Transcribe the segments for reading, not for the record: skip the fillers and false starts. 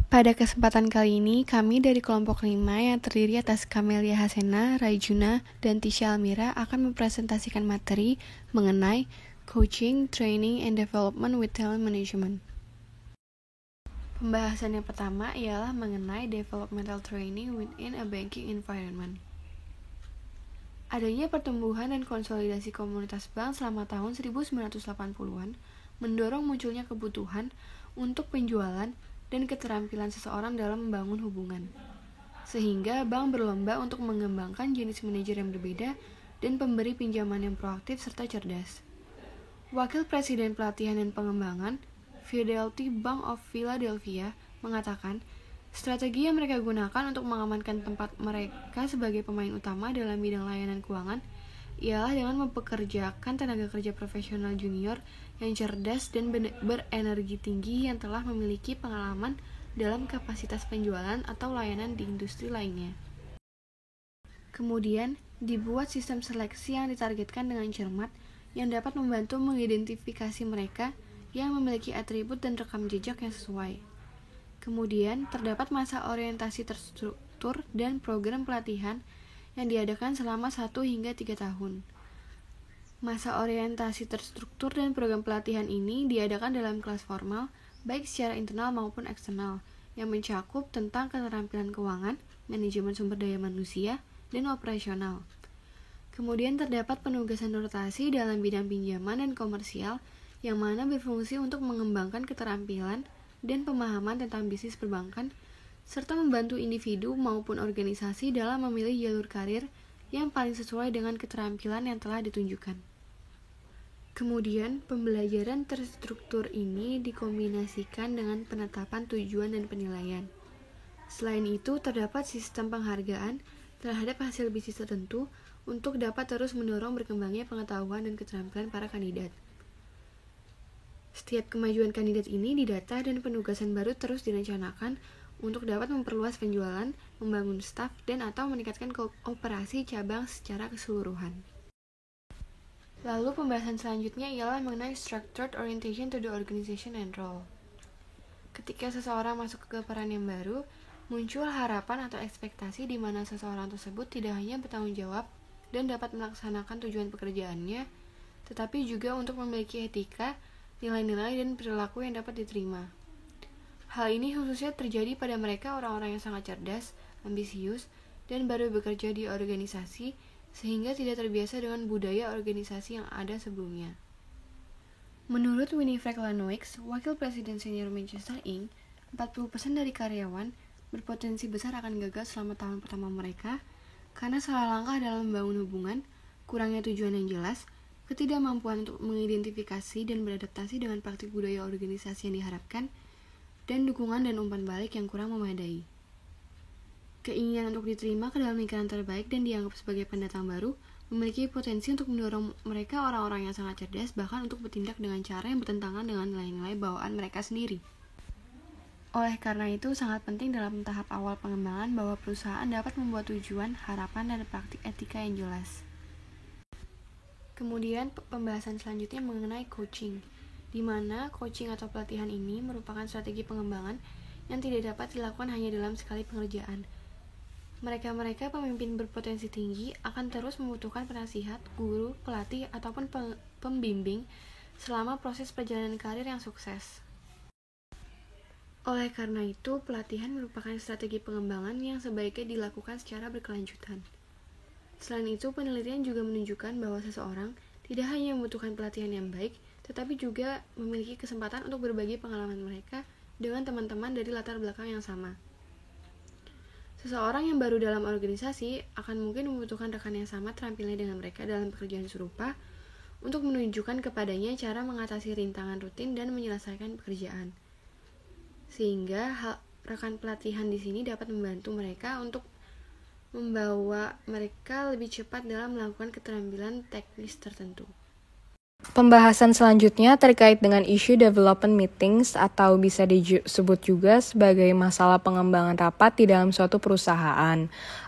Pada kesempatan kali ini, kami dari kelompok 5 yang terdiri atas Kamelia Hasena, Raijuna, dan Tisha Almira akan mempresentasikan materi mengenai Coaching, Training, and Development with Talent Management. Pembahasan yang pertama ialah mengenai Developmental Training within a Banking Environment. Adanya pertumbuhan dan konsolidasi komunitas bank selama tahun 1980-an mendorong munculnya kebutuhan untuk penjualan dan keterampilan seseorang dalam membangun hubungan. Sehingga bank berlomba untuk mengembangkan jenis manajer yang berbeda dan pemberi pinjaman yang proaktif serta cerdas. Wakil Presiden Pelatihan dan Pengembangan, Fidelity Bank of Philadelphia, mengatakan, strategi yang mereka gunakan untuk mengamankan tempat mereka sebagai pemain utama dalam bidang layanan keuangan ialah dengan mempekerjakan tenaga kerja profesional junior yang cerdas dan berenergi tinggi yang telah memiliki pengalaman dalam kapasitas penjualan atau layanan di industri lainnya. Kemudian, dibuat sistem seleksi yang ditargetkan dengan cermat yang dapat membantu mengidentifikasi mereka yang memiliki atribut dan rekam jejak yang sesuai. Kemudian, terdapat masa orientasi terstruktur dan program pelatihan yang diadakan selama 1 hingga 3 tahun. Masa orientasi terstruktur dan program pelatihan ini diadakan dalam kelas formal, baik secara internal maupun eksternal, yang mencakup tentang keterampilan keuangan, manajemen sumber daya manusia, dan operasional. Kemudian terdapat penugasan rotasi dalam bidang pinjaman dan komersial, yang mana berfungsi untuk mengembangkan keterampilan dan pemahaman tentang bisnis perbankan, serta membantu individu maupun organisasi dalam memilih jalur karir yang paling sesuai dengan keterampilan yang telah ditunjukkan. Kemudian, pembelajaran terstruktur ini dikombinasikan dengan penetapan tujuan dan penilaian. Selain itu, terdapat sistem penghargaan terhadap hasil bisnis tertentu untuk dapat terus mendorong berkembangnya pengetahuan dan keterampilan para kandidat. Setiap kemajuan kandidat ini didata dan penugasan baru terus direncanakan untuk dapat memperluas penjualan, membangun staf, dan atau meningkatkan operasi cabang secara keseluruhan. Lalu pembahasan selanjutnya ialah mengenai Structured Orientation to the Organization and Role. Ketika seseorang masuk ke peran yang baru, muncul harapan atau ekspektasi di mana seseorang tersebut tidak hanya bertanggung jawab dan dapat melaksanakan tujuan pekerjaannya, tetapi juga untuk memiliki etika, nilai-nilai, dan perilaku yang dapat diterima. Hal ini khususnya terjadi pada mereka orang-orang yang sangat cerdas, ambisius, dan baru bekerja di organisasi, sehingga tidak terbiasa dengan budaya organisasi yang ada sebelumnya. Menurut Winifred Lanoix, Wakil Presiden Senior Manchester Inc., 40% dari karyawan berpotensi besar akan gagal selama tahun pertama mereka karena salah langkah dalam membangun hubungan, kurangnya tujuan yang jelas, ketidakmampuan untuk mengidentifikasi dan beradaptasi dengan praktik budaya organisasi yang diharapkan, dan dukungan dan umpan balik yang kurang memadai. Keinginan untuk diterima ke dalam lingkaran terbaik dan dianggap sebagai pendatang baru memiliki potensi untuk mendorong mereka orang-orang yang sangat cerdas bahkan untuk bertindak dengan cara yang bertentangan dengan nilai-nilai bawaan mereka sendiri. Oleh karena itu, sangat penting dalam tahap awal pengembangan bahwa perusahaan dapat membuat tujuan, harapan, dan praktik etika yang jelas. Kemudian, pembahasan selanjutnya mengenai coaching, di mana coaching atau pelatihan ini merupakan strategi pengembangan yang tidak dapat dilakukan hanya dalam sekali pengerjaan. Mereka-mereka pemimpin berpotensi tinggi akan terus membutuhkan penasihat, guru, pelatih, ataupun pembimbing selama proses perjalanan karir yang sukses. Oleh karena itu, pelatihan merupakan strategi pengembangan yang sebaiknya dilakukan secara berkelanjutan. Selain itu, penelitian juga menunjukkan bahwa seseorang tidak hanya membutuhkan pelatihan yang baik, tetapi juga memiliki kesempatan untuk berbagi pengalaman mereka dengan teman-teman dari latar belakang yang sama. Seseorang yang baru dalam organisasi akan mungkin membutuhkan rekan yang sama terampilnya dengan mereka dalam pekerjaan serupa untuk menunjukkan kepadanya cara mengatasi rintangan rutin dan menyelesaikan pekerjaan. Sehingga rekan pelatihan di sini dapat membantu mereka untuk membawa mereka lebih cepat dalam melakukan keterampilan teknis tertentu. Pembahasan selanjutnya terkait dengan isu development meetings atau bisa disebut juga sebagai masalah pengembangan rapat di dalam suatu perusahaan.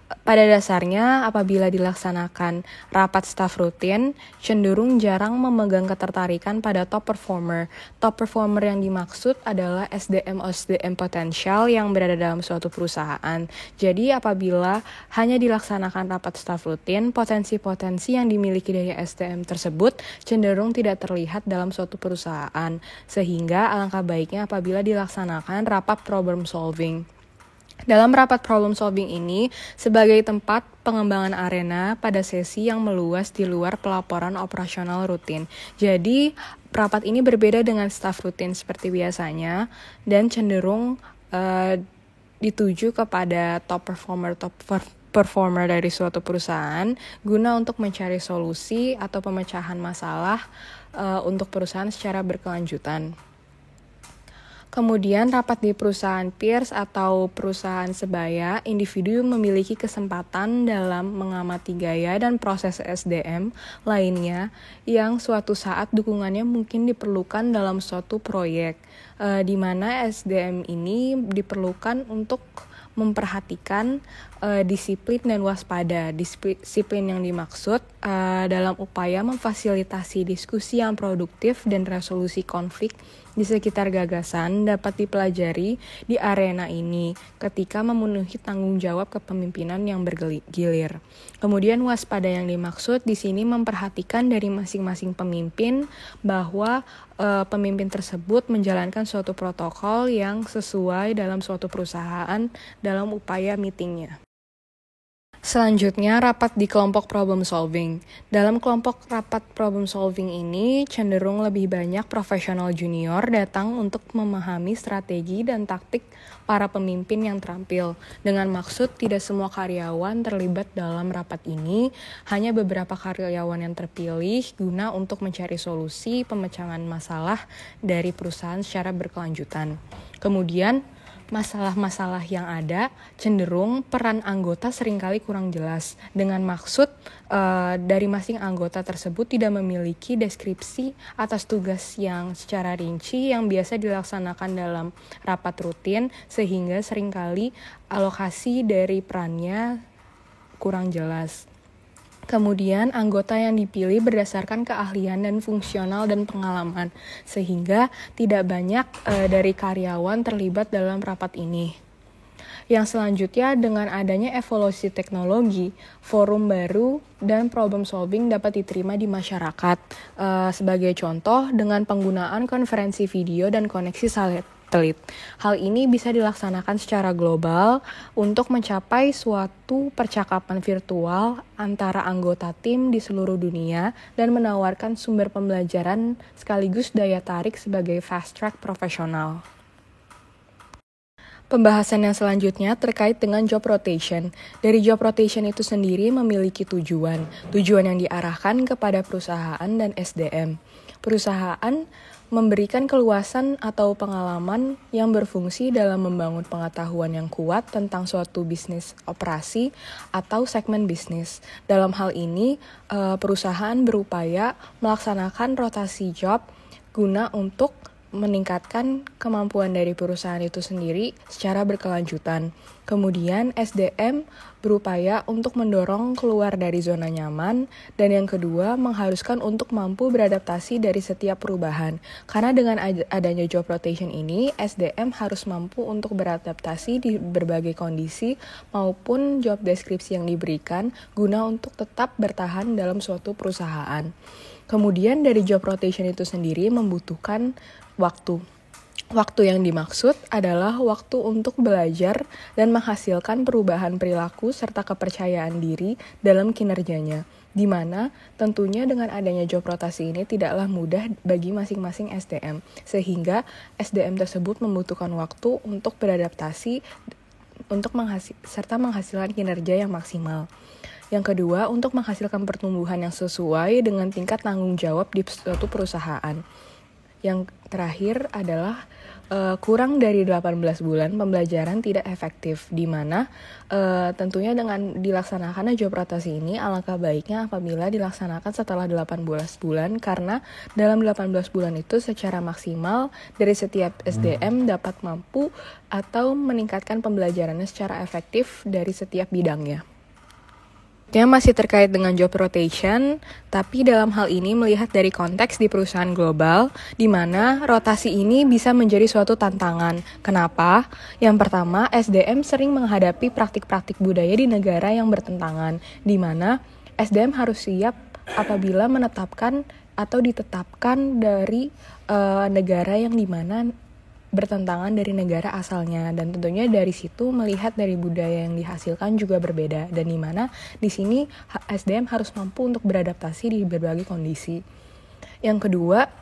Pada dasarnya, apabila dilaksanakan rapat staf rutin, cenderung jarang memegang ketertarikan pada top performer. Top performer yang dimaksud adalah SDM potensial yang berada dalam suatu perusahaan. Jadi, apabila hanya dilaksanakan rapat staf rutin, potensi-potensi yang dimiliki dari SDM tersebut cenderung tidak terlihat dalam suatu perusahaan. Sehingga alangkah baiknya apabila dilaksanakan rapat problem solving. Dalam rapat problem solving ini, sebagai tempat pengembangan arena pada sesi yang meluas di luar pelaporan operasional rutin. Jadi, rapat ini berbeda dengan staff rutin seperti biasanya dan cenderung dituju kepada top performer dari suatu perusahaan guna untuk mencari solusi atau pemecahan masalah untuk perusahaan secara berkelanjutan. Kemudian rapat di perusahaan peers atau perusahaan sebaya, individu memiliki kesempatan dalam mengamati gaya dan proses SDM lainnya yang suatu saat dukungannya mungkin diperlukan dalam suatu proyek, di mana SDM ini diperlukan untuk memperhatikan disiplin dan waspada. Disiplin yang dimaksud dalam upaya memfasilitasi diskusi yang produktif dan resolusi konflik di sekitar gagasan dapat dipelajari di arena ini ketika memenuhi tanggung jawab kepemimpinan yang bergilir. Kemudian waspada yang dimaksud di sini memperhatikan dari masing-masing pemimpin bahwa pemimpin tersebut menjalankan suatu protokol yang sesuai dalam suatu perusahaan dalam upaya meetingnya. Selanjutnya, rapat di kelompok problem solving. Dalam kelompok rapat problem solving ini, cenderung lebih banyak profesional junior datang untuk memahami strategi dan taktik para pemimpin yang terampil. Dengan maksud tidak semua karyawan terlibat dalam rapat ini, hanya beberapa karyawan yang terpilih guna untuk mencari solusi pemecahan masalah dari perusahaan secara berkelanjutan. Kemudian, masalah-masalah yang ada cenderung peran anggota seringkali kurang jelas. Dengan maksud dari masing anggota tersebut tidak memiliki deskripsi atas tugas yang secara rinci yang biasa dilaksanakan dalam rapat rutin, sehingga seringkali alokasi dari perannya kurang jelas. Kemudian, anggota yang dipilih berdasarkan keahlian dan fungsional dan pengalaman, sehingga tidak banyak dari karyawan terlibat dalam rapat ini. Yang selanjutnya, dengan adanya evolusi teknologi, forum baru dan problem solving dapat diterima di masyarakat. Sebagai contoh, dengan penggunaan konferensi video dan koneksi satelit. Hal ini bisa dilaksanakan secara global untuk mencapai suatu percakapan virtual antara anggota tim di seluruh dunia dan menawarkan sumber pembelajaran sekaligus daya tarik sebagai fast track profesional. Pembahasan yang selanjutnya terkait dengan job rotation. Dari job rotation itu sendiri memiliki tujuan yang diarahkan kepada perusahaan dan SDM. Perusahaan memberikan keluasan atau pengalaman yang berfungsi dalam membangun pengetahuan yang kuat tentang suatu bisnis operasi atau segmen bisnis. Dalam hal ini, perusahaan berupaya melaksanakan rotasi job guna untuk meningkatkan kemampuan dari perusahaan itu sendiri secara berkelanjutan. Kemudian SDM berupaya untuk mendorong keluar dari zona nyaman, dan yang kedua mengharuskan untuk mampu beradaptasi dari setiap perubahan. Karena dengan adanya job rotation ini, SDM harus mampu untuk beradaptasi di berbagai kondisi maupun job deskripsi yang diberikan guna untuk tetap bertahan dalam suatu perusahaan. Kemudian dari job rotation itu sendiri membutuhkan waktu. Waktu yang dimaksud adalah waktu untuk belajar dan menghasilkan perubahan perilaku serta kepercayaan diri dalam kinerjanya, di mana tentunya dengan adanya job rotasi ini tidaklah mudah bagi masing-masing SDM, sehingga SDM tersebut membutuhkan waktu untuk beradaptasi untuk serta menghasilkan kinerja yang maksimal. Yang kedua, untuk menghasilkan pertumbuhan yang sesuai dengan tingkat tanggung jawab di suatu perusahaan. Yang terakhir adalah kurang dari 18 bulan pembelajaran tidak efektif, di mana tentunya dengan dilaksanakannya job rotasi ini alangkah baiknya apabila dilaksanakan setelah 18 bulan, karena dalam 18 bulan itu secara maksimal dari setiap SDM dapat mampu atau meningkatkan pembelajarannya secara efektif dari setiap bidangnya. Masih terkait dengan job rotation, tapi dalam hal ini melihat dari konteks di perusahaan global, di mana rotasi ini bisa menjadi suatu tantangan. Kenapa? Yang pertama, SDM sering menghadapi praktik-praktik budaya di negara yang bertentangan, di mana SDM harus siap apabila menetapkan atau ditetapkan dari negara yang dimana bertentangan dari negara asalnya, dan tentunya dari situ melihat dari budaya yang dihasilkan juga berbeda, dan di mana di sini SDM harus mampu untuk beradaptasi di berbagai kondisi. Yang kedua,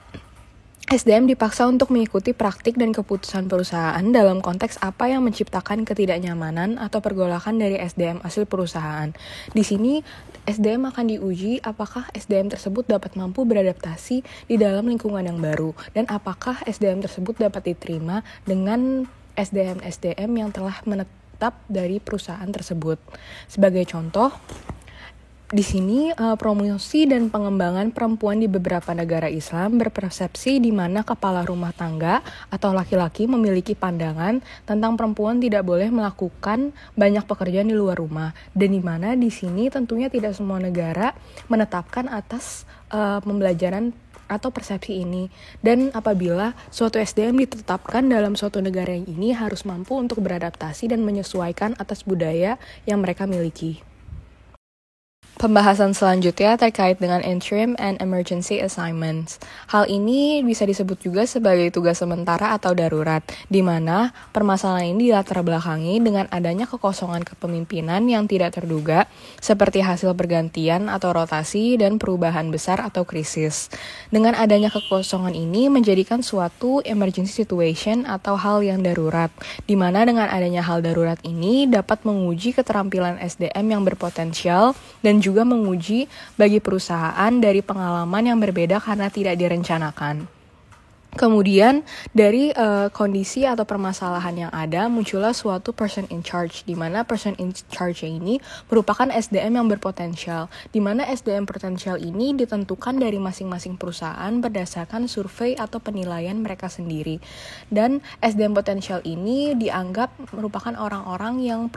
SDM dipaksa untuk mengikuti praktik dan keputusan perusahaan dalam konteks apa yang menciptakan ketidaknyamanan atau pergolakan dari SDM asli perusahaan. Di sini SDM akan diuji apakah SDM tersebut dapat mampu beradaptasi di dalam lingkungan yang baru, dan apakah SDM tersebut dapat diterima dengan SDM yang telah menetap dari perusahaan tersebut. Sebagai contoh, di sini promosi dan pengembangan perempuan di beberapa negara Islam berpersepsi di mana kepala rumah tangga atau laki-laki memiliki pandangan tentang perempuan tidak boleh melakukan banyak pekerjaan di luar rumah, dan di mana di sini tentunya tidak semua negara menetapkan atas pembelajaran atau persepsi ini, dan apabila suatu SDM ditetapkan dalam suatu negara yang ini harus mampu untuk beradaptasi dan menyesuaikan atas budaya yang mereka miliki. Pembahasan selanjutnya terkait dengan interim and emergency assignments. Hal ini bisa disebut juga sebagai tugas sementara atau darurat, di mana permasalahan ini dilatar belakangi dengan adanya kekosongan kepemimpinan yang tidak terduga, seperti hasil pergantian atau rotasi dan perubahan besar atau krisis. Dengan adanya kekosongan ini menjadikan suatu emergency situation atau hal yang darurat, di mana dengan adanya hal darurat ini dapat menguji keterampilan SDM yang berpotensial dan juga menguji bagi perusahaan dari pengalaman yang berbeda karena tidak direncanakan. Kemudian dari kondisi atau permasalahan yang ada muncullah suatu person in charge, di mana person in charge ini merupakan SDM yang berpotensial, di mana SDM potensial ini ditentukan dari masing-masing perusahaan berdasarkan survei atau penilaian mereka sendiri. Dan SDM potensial ini dianggap merupakan orang-orang yang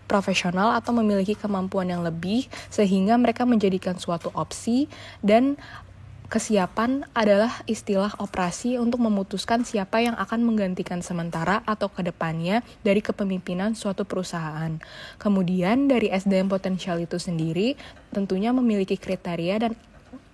profesional atau memiliki kemampuan yang lebih sehingga mereka menjadikan suatu opsi, dan kesiapan adalah istilah operasi untuk memutuskan siapa yang akan menggantikan sementara atau kedepannya dari kepemimpinan suatu perusahaan. Kemudian dari SDM potensial itu sendiri tentunya memiliki kriteria dan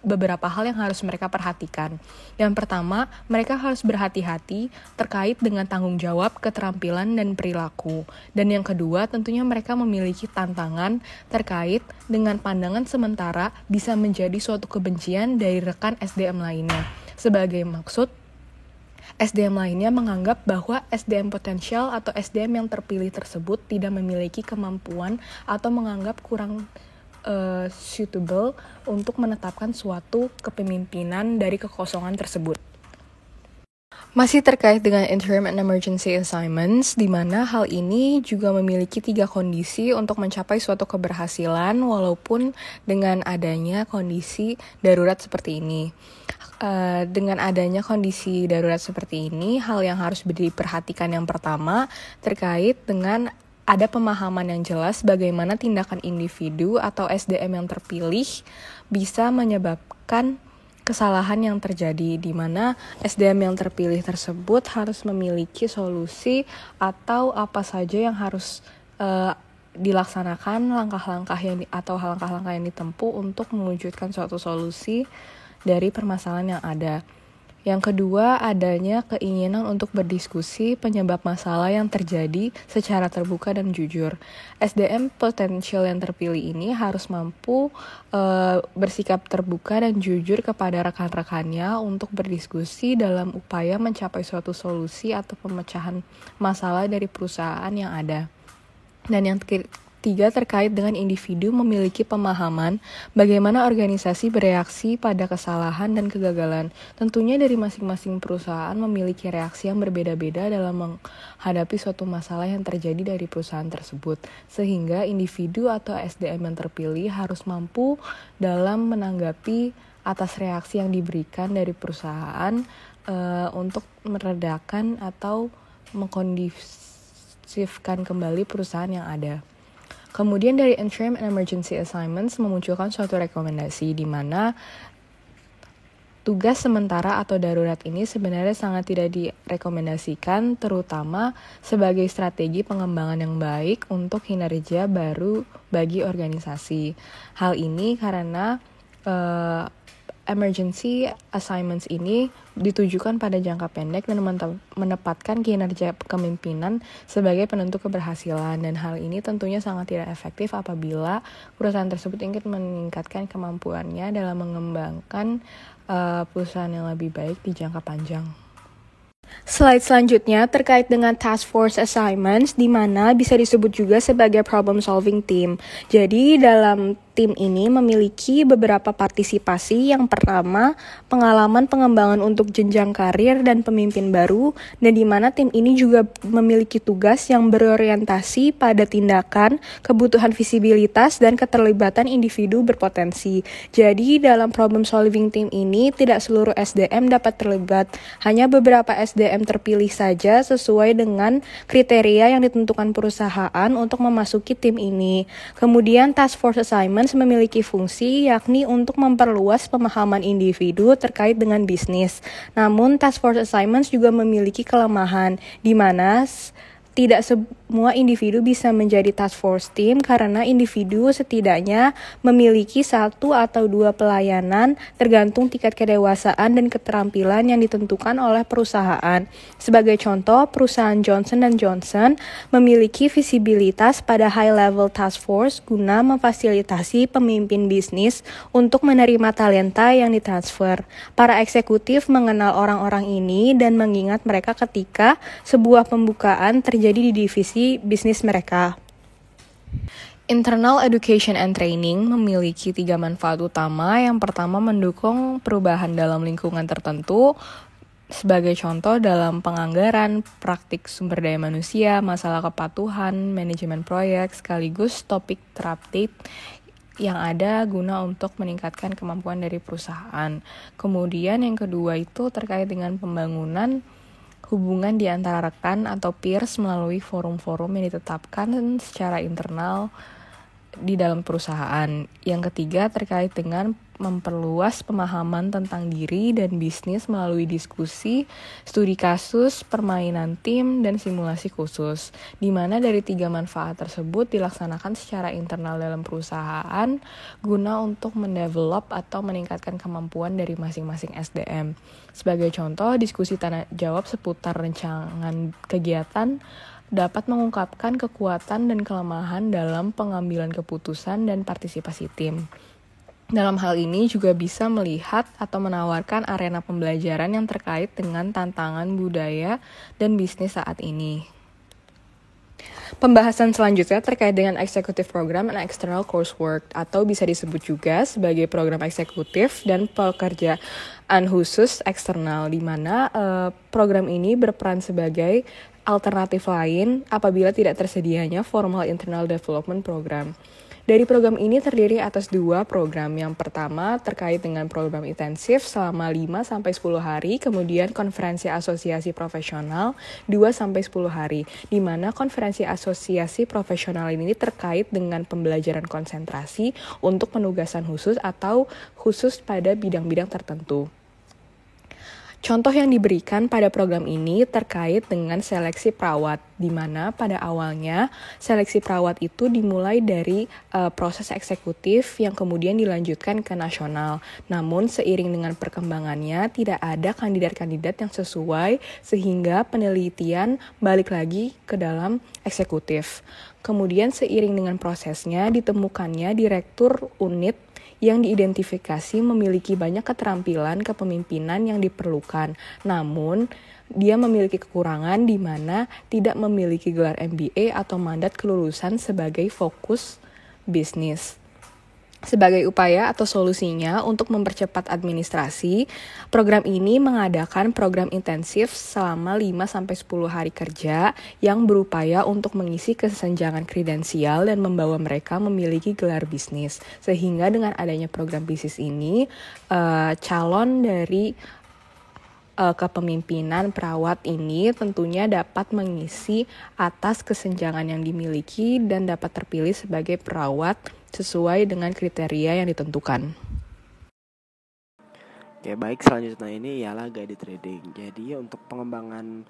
beberapa hal yang harus mereka perhatikan. Yang pertama, mereka harus berhati-hati terkait dengan tanggung jawab, keterampilan, dan perilaku. Dan yang kedua, tentunya mereka memiliki tantangan terkait dengan pandangan sementara bisa menjadi suatu kebencian dari rekan SDM lainnya. Sebagai maksud, SDM lainnya menganggap bahwa SDM potensial atau SDM yang terpilih tersebut tidak memiliki kemampuan atau menganggap kurang suitable untuk menetapkan suatu kepemimpinan dari kekosongan tersebut. Masih terkait dengan interim and emergency assignments, di mana hal ini juga memiliki 3 kondisi untuk mencapai suatu keberhasilan walaupun dengan adanya kondisi darurat seperti ini. Dengan adanya kondisi darurat seperti ini, hal yang harus diperhatikan yang pertama terkait dengan ada pemahaman yang jelas bagaimana tindakan individu atau SDM yang terpilih bisa menyebabkan kesalahan yang terjadi, di mana SDM yang terpilih tersebut harus memiliki solusi atau apa saja yang harus dilaksanakan, langkah-langkah yang ditempuh untuk mewujudkan suatu solusi dari permasalahan yang ada. Yang kedua, adanya keinginan untuk berdiskusi penyebab masalah yang terjadi secara terbuka dan jujur. SDM potensial yang terpilih ini harus mampu bersikap terbuka dan jujur kepada rekan-rekannya untuk berdiskusi dalam upaya mencapai suatu solusi atau pemecahan masalah dari perusahaan yang ada. Dan yang ketiga, terkait dengan individu memiliki pemahaman bagaimana organisasi bereaksi pada kesalahan dan kegagalan. Tentunya dari masing-masing perusahaan memiliki reaksi yang berbeda-beda dalam menghadapi suatu masalah yang terjadi dari perusahaan tersebut. Sehingga individu atau SDM yang terpilih harus mampu dalam menanggapi atas reaksi yang diberikan dari perusahaan untuk meredakan atau mengkondisifkan kembali perusahaan yang ada. Kemudian dari interim and emergency assignments memunculkan suatu rekomendasi di mana tugas sementara atau darurat ini sebenarnya sangat tidak direkomendasikan, terutama sebagai strategi pengembangan yang baik untuk kinerja baru bagi organisasi. Hal ini karena emergency assignments ini ditujukan pada jangka pendek dan menempatkan kinerja kepemimpinan sebagai penentu keberhasilan, dan hal ini tentunya sangat tidak efektif apabila perusahaan tersebut ingin meningkatkan kemampuannya dalam mengembangkan perusahaan yang lebih baik di jangka panjang. Slide selanjutnya terkait dengan task force assignments, di mana bisa disebut juga sebagai problem solving team. Jadi dalam tim ini memiliki beberapa partisipasi. Yang pertama, pengalaman pengembangan untuk jenjang karir dan pemimpin baru, dan di mana tim ini juga memiliki tugas yang berorientasi pada tindakan, kebutuhan visibilitas, dan keterlibatan individu berpotensi. Jadi dalam problem solving team ini tidak seluruh SDM dapat terlibat, hanya beberapa SDM terpilih saja sesuai dengan kriteria yang ditentukan perusahaan untuk memasuki tim ini. Kemudian task force assignment memiliki fungsi yakni untuk memperluas pemahaman individu terkait dengan bisnis. Namun task force assignments juga memiliki kelemahan di mana tidak semua individu bisa menjadi task force team karena individu setidaknya memiliki 1 atau 2 pelayanan tergantung tingkat kedewasaan dan keterampilan yang ditentukan oleh perusahaan. Sebagai contoh, perusahaan Johnson & Johnson memiliki visibilitas pada high level task force guna memfasilitasi pemimpin bisnis untuk menerima talenta yang ditransfer. Para eksekutif mengenal orang-orang ini dan mengingat mereka ketika sebuah pembukaan terjadi di divisi bisnis mereka. Internal education and training memiliki 3 manfaat utama. Yang pertama, mendukung perubahan dalam lingkungan tertentu. Sebagai contoh dalam penganggaran, praktik sumber daya manusia, masalah kepatuhan, manajemen proyek, sekaligus topik terupdate yang ada guna untuk meningkatkan kemampuan dari perusahaan. Kemudian yang kedua itu terkait dengan pembangunan hubungan di antara rekan atau peers melalui forum-forum yang ditetapkan secara internal di dalam perusahaan. Yang ketiga terkait dengan memperluas pemahaman tentang diri dan bisnis melalui diskusi, studi kasus, permainan tim, dan simulasi khusus, di mana dari 3 manfaat tersebut dilaksanakan secara internal dalam perusahaan guna untuk mendevelop atau meningkatkan kemampuan dari masing-masing SDM. Sebagai contoh, diskusi tanya jawab seputar rancangan kegiatan dapat mengungkapkan kekuatan dan kelemahan dalam pengambilan keputusan dan partisipasi tim. Dalam hal ini juga bisa melihat atau menawarkan arena pembelajaran yang terkait dengan tantangan budaya dan bisnis saat ini. Pembahasan selanjutnya terkait dengan Executive Program and External Coursework, atau bisa disebut juga sebagai program eksekutif dan pekerjaan khusus eksternal, di mana program ini berperan sebagai alternatif lain apabila tidak tersedianya formal internal development program. Dari program ini terdiri atas 2 program. Yang pertama terkait dengan program intensif selama 5-10 hari, kemudian konferensi asosiasi profesional 2-10 hari, di mana konferensi asosiasi profesional ini terkait dengan pembelajaran konsentrasi untuk penugasan khusus atau khusus pada bidang-bidang tertentu. Contoh yang diberikan pada program ini terkait dengan seleksi perawat, di mana pada awalnya seleksi perawat itu dimulai dari proses eksekutif yang kemudian dilanjutkan ke nasional. Namun seiring dengan perkembangannya tidak ada kandidat-kandidat yang sesuai sehingga penelitian balik lagi ke dalam eksekutif. Kemudian seiring dengan prosesnya ditemukannya direktur unit yang diidentifikasi memiliki banyak keterampilan kepemimpinan yang diperlukan. Namun, dia memiliki kekurangan di mana tidak memiliki gelar MBA atau mandat kelulusan sebagai fokus bisnis. Sebagai upaya atau solusinya untuk mempercepat administrasi, program ini mengadakan program intensif selama 5-10 hari kerja yang berupaya untuk mengisi kesenjangan kredensial dan membawa mereka memiliki gelar bisnis. Sehingga dengan adanya program bisnis ini, calon dari kepemimpinan perawat ini tentunya dapat mengisi atas kesenjangan yang dimiliki dan dapat terpilih sebagai perawat sesuai dengan kriteria yang ditentukan. Oke, baik, selanjutnya ini ialah guided trading. Jadi untuk pengembangan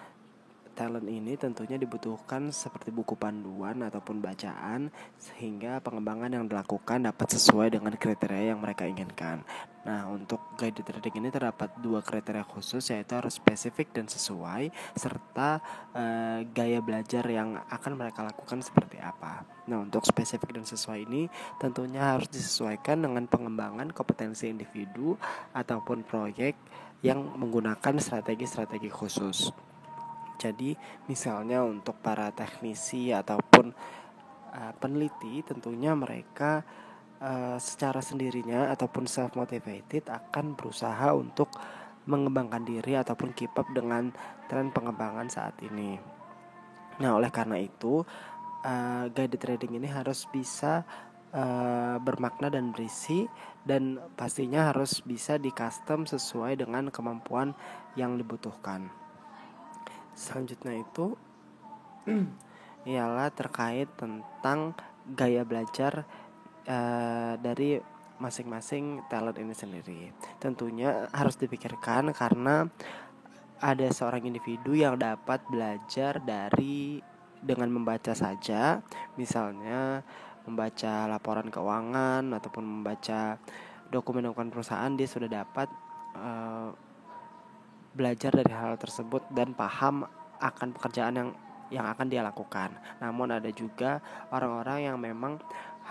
talent ini tentunya dibutuhkan seperti buku panduan ataupun bacaan sehingga pengembangan yang dilakukan dapat sesuai dengan kriteria yang mereka inginkan. Nah, untuk guided trading ini terdapat 2 kriteria khusus, yaitu harus spesifik dan sesuai serta gaya belajar yang akan mereka lakukan seperti apa. Nah, untuk spesifik dan sesuai ini tentunya harus disesuaikan dengan pengembangan kompetensi individu ataupun proyek yang menggunakan strategi-strategi khusus. Jadi misalnya untuk para teknisi ataupun peneliti tentunya mereka secara sendirinya ataupun self motivated akan berusaha untuk mengembangkan diri ataupun keep up dengan tren pengembangan saat ini. Nah, oleh karena itu guided trading ini harus bisa bermakna dan berisi, dan pastinya harus bisa di custom sesuai dengan kemampuan yang dibutuhkan. Selanjutnya itu ialah terkait tentang gaya belajar dari masing-masing talent ini sendiri. Tentunya harus dipikirkan karena ada seorang individu yang dapat belajar dengan membaca saja, misalnya membaca laporan keuangan ataupun membaca dokumen-dokumen perusahaan, dia sudah dapat belajar dari hal tersebut dan paham akan pekerjaan yang akan dia lakukan. Namun ada juga orang-orang yang memang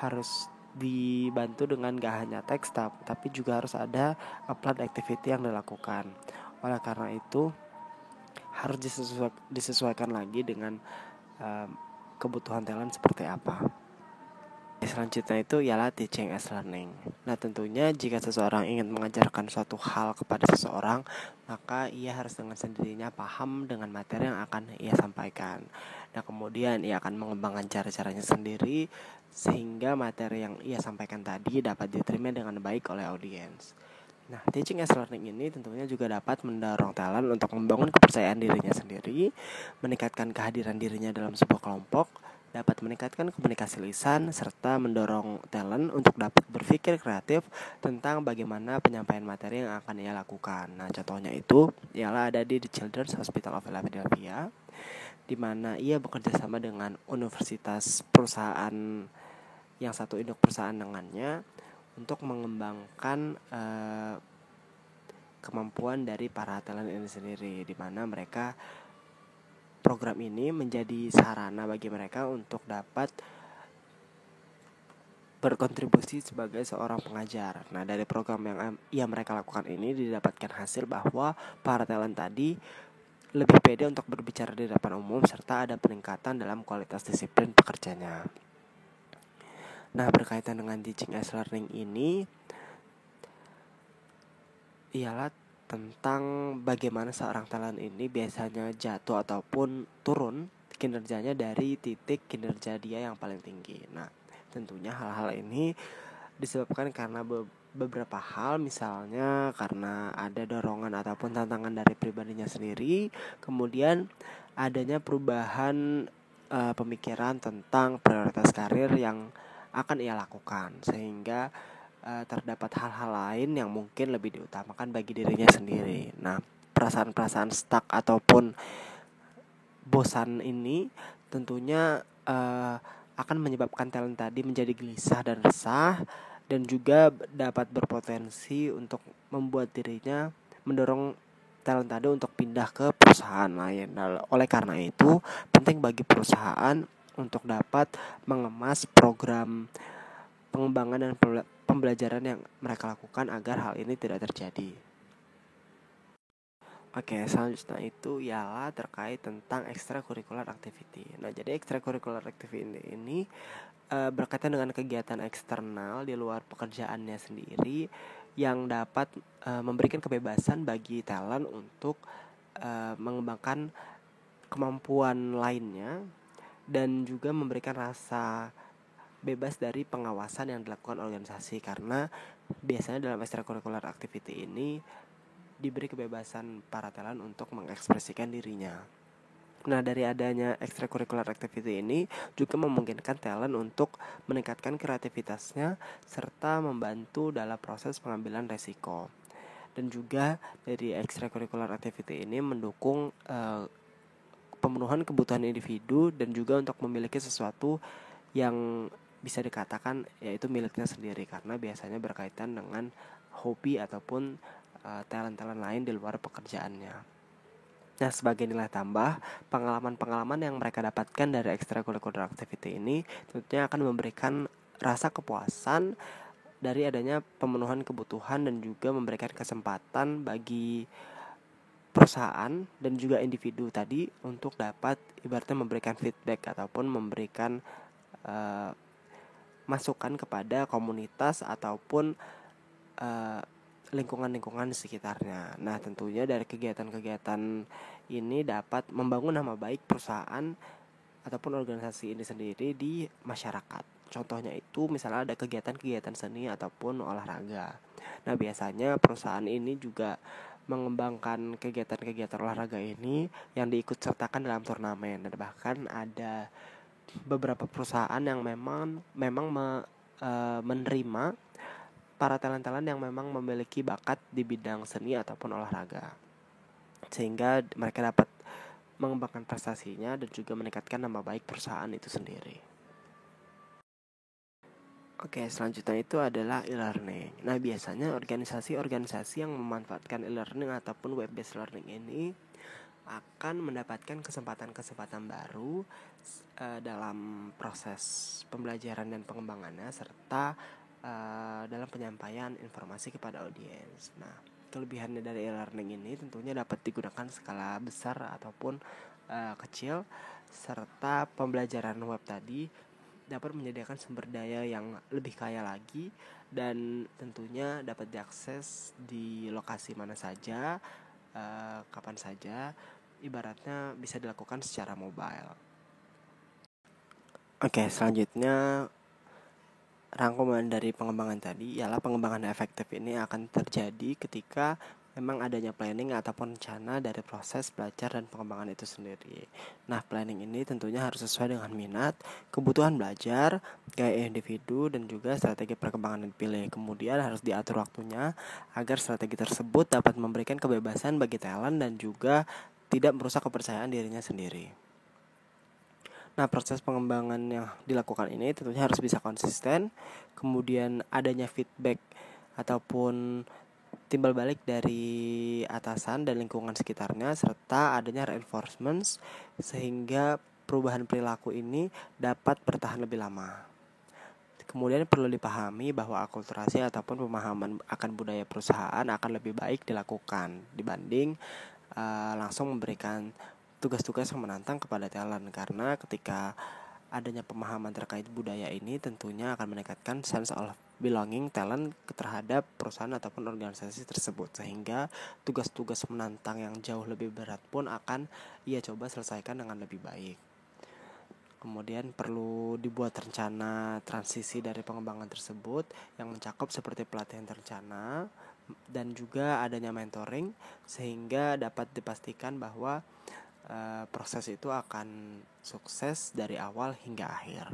harus dibantu dengan gak hanya teks tapi juga harus ada applied activity yang dilakukan. Oleh karena itu harus disesuaikan lagi dengan kebutuhan talent seperti apa. Selanjutnya itu ialah teaching as learning. Nah, tentunya jika seseorang ingin mengajarkan suatu hal kepada seseorang, maka ia harus dengan sendirinya paham dengan materi yang akan ia sampaikan. Nah, kemudian ia akan mengembangkan cara-caranya sendiri sehingga materi yang ia sampaikan tadi dapat diterima dengan baik oleh audiens. Nah, teaching as learning ini tentunya juga dapat mendorong talent untuk membangun kepercayaan dirinya sendiri, meningkatkan kehadiran dirinya dalam sebuah kelompok, dapat meningkatkan komunikasi lisan, serta mendorong talent untuk dapat berpikir kreatif tentang bagaimana penyampaian materi yang akan ia lakukan. Nah, contohnya itu ialah ada di The Children's Hospital of Philadelphia, di mana ia bekerja sama dengan universitas perusahaan yang satu induk perusahaan dengannya untuk mengembangkan kemampuan dari para talent ini sendiri, di mana mereka program ini menjadi sarana bagi mereka untuk dapat berkontribusi sebagai seorang pengajar. Nah, dari program yang mereka lakukan ini didapatkan hasil bahwa para talent tadi lebih pede untuk berbicara di depan umum serta ada peningkatan dalam kualitas disiplin pekerjanya. Nah, berkaitan dengan teaching as learning ini ialah tentang bagaimana seorang talent ini biasanya jatuh ataupun turun kinerjanya dari titik kinerja dia yang paling tinggi. Nah, tentunya hal-hal ini disebabkan karena beberapa hal, misalnya karena ada dorongan ataupun tantangan dari pribadinya sendiri, kemudian adanya perubahan pemikiran tentang prioritas karir yang akan ia lakukan, sehingga terdapat hal-hal lain yang mungkin lebih diutamakan bagi dirinya sendiri. Nah, perasaan-perasaan stuck ataupun bosan ini tentunya akan menyebabkan talent tadi menjadi gelisah dan resah, dan juga dapat berpotensi untuk membuat dirinya mendorong talent tadi untuk pindah ke perusahaan lain. Nah, oleh karena itu penting bagi perusahaan untuk dapat mengemas program pengembangan dan pembelajaran yang mereka lakukan agar hal ini tidak terjadi. Oke, selanjutnya itu ialah terkait tentang extracurricular activity. Nah, jadi extracurricular activity ini berkaitan dengan kegiatan eksternal di luar pekerjaannya sendiri yang dapat memberikan kebebasan bagi talent untuk mengembangkan kemampuan lainnya dan juga memberikan rasa bebas dari pengawasan yang dilakukan organisasi, karena biasanya dalam extracurricular activity ini diberi kebebasan para talent untuk mengekspresikan dirinya. Nah, dari adanya extracurricular activity ini juga memungkinkan talent untuk meningkatkan kreativitasnya serta membantu dalam proses pengambilan resiko. Dan juga dari extracurricular activity ini mendukung pemenuhan kebutuhan individu dan juga untuk memiliki sesuatu yang bisa dikatakan yaitu miliknya sendiri, karena biasanya berkaitan dengan hobi ataupun talent-talent lain di luar pekerjaannya. Nah, sebagai nilai tambah, pengalaman-pengalaman yang mereka dapatkan dari extracurricular activity ini tentunya akan memberikan rasa kepuasan dari adanya pemenuhan kebutuhan dan juga memberikan kesempatan bagi perusahaan dan juga individu tadi untuk dapat ibaratnya memberikan feedback ataupun memberikan masukan kepada komunitas ataupun lingkungan-lingkungan di sekitarnya. Nah, tentunya dari kegiatan-kegiatan ini dapat membangun nama baik perusahaan ataupun organisasi ini sendiri di masyarakat. Contohnya itu misalnya ada kegiatan-kegiatan seni ataupun olahraga. Nah, biasanya perusahaan ini juga mengembangkan kegiatan-kegiatan olahraga ini yang diikut sertakan dalam turnamen, dan bahkan ada beberapa perusahaan yang memang menerima para talent-talent yang memang memiliki bakat di bidang seni ataupun olahraga, sehingga mereka dapat mengembangkan prestasinya dan juga meningkatkan nama baik perusahaan itu sendiri. Oke, selanjutnya itu adalah e-learning. Nah, biasanya organisasi-organisasi yang memanfaatkan e-learning ataupun web-based learning ini akan mendapatkan kesempatan-kesempatan baru dalam proses pembelajaran dan pengembangannya serta dalam penyampaian informasi kepada audiens. Nah, kelebihannya dari e-learning ini tentunya dapat digunakan skala besar ataupun kecil, serta pembelajaran web tadi dapat menyediakan sumber daya yang lebih kaya lagi dan tentunya dapat diakses di lokasi mana saja, kapan saja, ibaratnya bisa dilakukan secara mobile. Oke, selanjutnya rangkuman dari pengembangan tadi ialah pengembangan efektif ini akan terjadi ketika memang adanya planning ataupun rencana dari proses belajar dan pengembangan itu sendiri. Nah, planning ini tentunya harus sesuai dengan minat, kebutuhan belajar, gaya individu, dan juga strategi perkembangan yang dipilih. Kemudian harus diatur waktunya agar strategi tersebut dapat memberikan kebebasan bagi talent dan juga tidak merusak kepercayaan dirinya sendiri. Nah, proses pengembangan yang dilakukan ini tentunya harus bisa konsisten, kemudian adanya feedback ataupun timbal balik dari atasan dan lingkungan sekitarnya, serta adanya reinforcements sehingga perubahan perilaku ini dapat bertahan lebih lama. Kemudian perlu dipahami bahwa akulturasi ataupun pemahaman akan budaya perusahaan akan lebih baik dilakukan dibanding langsung memberikan tugas-tugas yang menantang kepada talent, karena ketika adanya pemahaman terkait budaya ini tentunya akan meningkatkan sense of belonging talent terhadap perusahaan ataupun organisasi tersebut, sehingga tugas-tugas menantang yang jauh lebih berat pun akan ia coba selesaikan dengan lebih baik. Kemudian perlu dibuat rencana transisi dari pengembangan tersebut yang mencakup seperti pelatihan terencana dan juga adanya mentoring, sehingga dapat dipastikan bahwa proses itu akan sukses dari awal hingga akhir.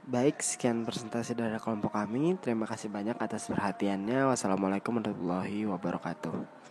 Baik, sekian presentasi dari kelompok kami. Terima kasih banyak atas perhatiannya. Wassalamualaikum warahmatullahi wabarakatuh.